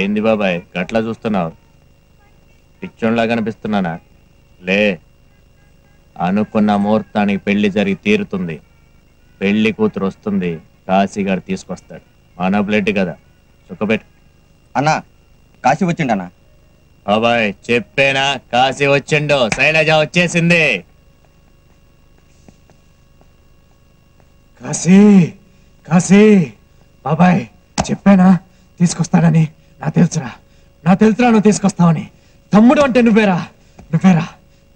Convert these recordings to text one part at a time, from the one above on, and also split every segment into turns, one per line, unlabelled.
ఏంది బాబాయ్ గట్లా చూస్తున్నావు? పిచ్చోన్లా కనిపిస్తున్నానా? లే, అనుకున్న ముహూర్తానికి పెళ్లి జరిగి తీరుతుంది. పెళ్లి కూతురు వస్తుంది, కాశీగారు తీసుకొస్తాడు. మన బ్లడ్ కదా, చుక్కబెట్టు.
అన్నా కాశీ వచ్చిండన్నా.
బాబాయ్ చెప్పేనా, కాశీ వచ్చిండు. శైలజ వచ్చేసింది.
కాశీ కాశీ బాబాయ్ చెప్పానా తీసుకొస్తాడని. నా తెలుసురా నువ్వు తీసుకొస్తావని. తమ్ముడు అంటే నువ్వేరా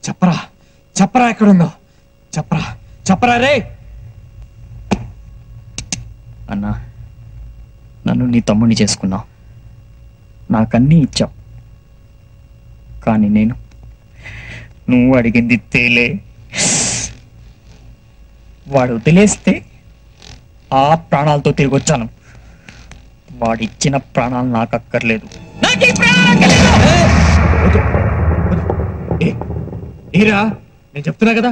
చెప్పరా ఎక్కడుందో చెప్పరా రే.
అన్నా, నన్ను నీ తమ్ముడిని చేసుకున్నావు, నాకన్నీ ఇచ్చావు. కానీ నువ్వు అడిగింది తేలే. వాడు వదిలేస్తే ఆ ప్రాణాలతో తిరిగి వచ్చాను. వాడిచ్చిన ప్రాణాలు నాకు అక్కర్లేదు.
ఏరా నేను చెప్తున్నా కదా.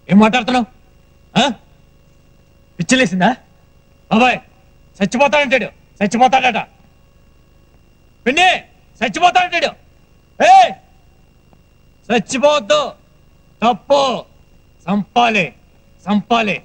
ఏం మాట్లాడుతున్నావు? పిచ్చలేసిందా? బాబాయ్ చచ్చిపోతాడట. పిన్ని చచ్చిపోతాడంటాడు. చచ్చిపోవద్దు, తప్పు. సంపాలి. సంపాలి.